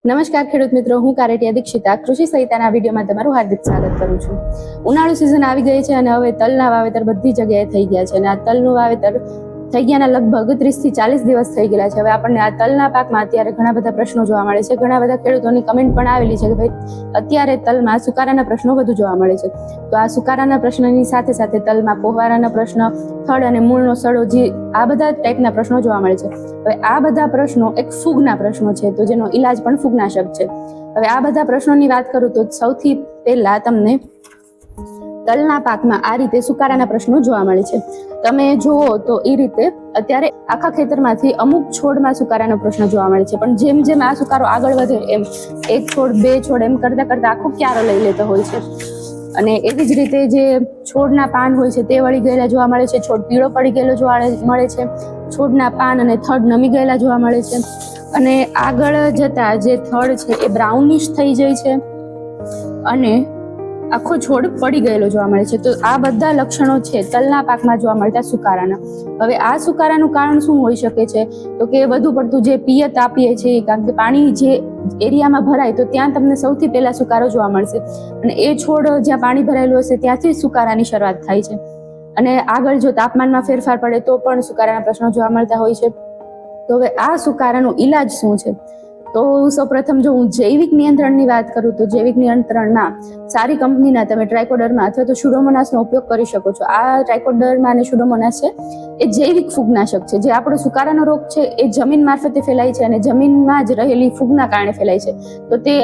નમસ્કાર ખેડૂત મિત્રો, હું કારેટિયા દીક્ષિતા કૃષિ સહિતાના વિડીયોમાં તમારું હાર્દિક સ્વાગત કરું છું. ઉનાળુ સિઝન આવી ગઈ છે અને હવે તલના વાવેતર બધી જગ્યાએ થઈ ગયા છે અને આ તલનું વાવેતર થઈ ગયાના લગભગ 30 થી 40 દિવસ થઈ ગયેલા છે. હવે આપણને આ તલના પાકમાં અત્યારે ઘણા બધા પ્રશ્નો જોવા મળે છે. ઘણા બધા ખેડૂતોની કમેન્ટ પણ આવેલી છે કે ભાઈ અત્યારે તલમાં સુકારાના પ્રશ્નો વધુ જોવા મળે છે. તો આ સુકારાના પ્રશ્નની સાથે સાથે તલમાં કોહવારાના પ્રશ્ન, થડ અને મૂળનો સડો, જે આ બધા ટાઈપના પ્રશ્નો જોવા મળે છે. હવે આ બધા પ્રશ્નો એક ફૂગના પ્રશ્નો છે, તો જેનો ઈલાજ પણ ફૂગનાશક છે. હવે આ બધા પ્રશ્નોની વાત કરું તો સૌથી પહેલા તમને તલના પાકમાં આ રીતે સુકારાના પ્રશ્નો જોવા મળે છે. તમે જુઓ તો એ રીતે અત્યારે આખા ખેતરમાંથી અમુક છોડમાં સુકારાનો પ્રશ્ન જોવા મળે છે, પણ જેમ જેમ આ સુકારો આગળ વધે એમ એક છોડ, બે છોડ એમ કરતા કરતા આખો ક્યારો લઈ લેતો હોય છે. અને એવી જ રીતે જે છોડના પાન હોય છે તે વળી ગયેલા જોવા મળે છે, છોડ પીળો પડી ગયેલો જોવા મળે છે, છોડના પાન અને થડ નમી ગયેલા જોવા મળે છે, અને આગળ જતા જે થડ છે એ બ્રાઉનિશ થઈ જાય છે અને આખો છોડ પડી ગયેલો જોવા મળે છે. તો આ બધા લક્ષણો છે તલના પાકમાં જોવા મળતા સુકારાના. હવે આ સુકારાનું કારણ શું હોઈ શકે છે? તો કે વધુ પડતું જે પિયત આપીએ છીએ, કારણ કે પાણી જે એરિયામાં ભરાય તો ત્યાં તમને સૌથી પહેલા સુકારો જોવા મળશે અને એ છોડ જ્યાં પાણી ભરાયેલું હશે ત્યાંથી સુકારાની શરૂઆત થાય છે. અને આગળ જો તાપમાનમાં ફેરફાર પડે તો પણ સુકારાના પ્રશ્નો જોવા મળતા હોય છે. તો હવે આ સુકારાનો ઈલાજ શું છે? તો સૌપ્રથમ જો હું જૈવિક નિયંત્રણની વાત કરું તો જૈવિક નિયંત્રણના સારી કંપનીના તમે ટ્રાઇકોડર્મા અથવા તો સ્યુડોમોનાસનો ઉપયોગ કરી શકો છો. આ ટ્રાઇકોડર્મા અને સ્યુડોમોનાસ છે એ જૈવિક ફૂગનાશક છે. જે આપણો સુકારાનો રોગ છે એ જમીન મારફતે ફેલાય છે અને જમીનમાં જ રહેલી ફૂગના કારણે ફેલાય છે. તો તે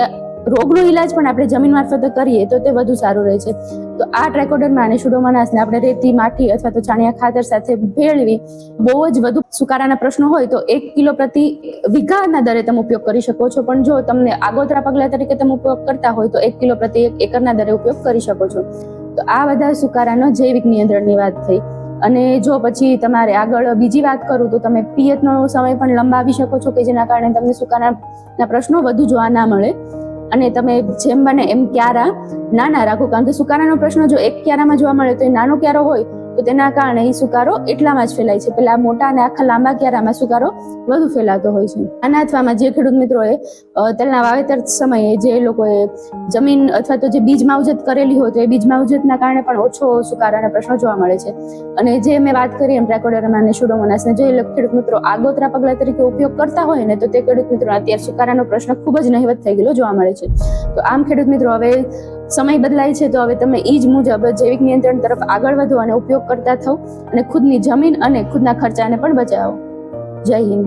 રોગનો ઈલાજ પણ આપણે જમીન મારફતે કરીએ તો તે વધુ સારું રહે છે. તો આ ટ્રાઇકોડર્મા અને સ્યુડોમોનાસને આપણે રેતી, માટી અથવા તો છાણિયા ખાતર સાથે ભેળવી બહુ જ વધુ સુકારાના પ્રશ્નો હોય તો 1 કિલો પ્રતિ વીઘાના દરે તમે ઉપયોગ કરી શકો છો. પણ જો તમને આગોતરા પગલા તરીકે તમે ઉપયોગ કરતા હોય તો 1 કિલો પ્રતિ એકરના દરે ઉપયોગ કરી શકો છો. તો આ બધા સુકારાનો જૈવિક નિયંત્રણની વાત થઈ. અને જો પછી તમારે આગળ બીજી વાત કરું તો તમે પિયતનો સમય પણ લંબાવી શકો છો, કે જેના કારણે તમને સુકારાના પ્રશ્નો વધુ જોવા ના મળે. અને તમે જેમ બને એમ ક્યારા નાના રાખો, કારણ કે સુકારાનો પ્રશ્ન જો એક ક્યારામાં જોવા મળે તો એ નાનો ક્યારો હોય તો તેના કારણે એ સુકારો એટલામાં જ ફેલાય છે. પેલા મોટા અને આખા લાંબા ક્યારામાં સુકારો વધુ ફેલાતો હોય છે. આના અથવામાં જે ખેડૂત મિત્રોએ તલના વાવેતર સમયે જે લોકોએ જમીન અથવા તો જે બીજ માવજત કરેલી હોય તો એ બીજ માવજતના કારણે પણ ઓછો સુકારાના પ્રશ્નો જોવા મળે છે. અને જે મેં વાત કરી એમ ટ્રાઇકોડર્મા અને સ્યુડોમોનાસને જે ખેડૂત મિત્રો આગોતરા પગલા તરીકે ઉપયોગ કરતા હોય ને તો તે ખેડૂત મિત્રો અત્યારે સુકારાનો પ્રશ્ન ખૂબ જ નહિવત થઈ ગયેલો જોવા મળે છે. તો આમ ખેડૂત મિત્રો, હવે સમય બદલાય છે તો હવે તમે એ જ મુજબ જૈવિક નિયંત્રણ તરફ આગળ વધો અને ઉપયોગ કરતા થાઓ અને ખુદની જમીન અને ખુદના ખર્ચાને પણ બચાવો. જય હિન્દ.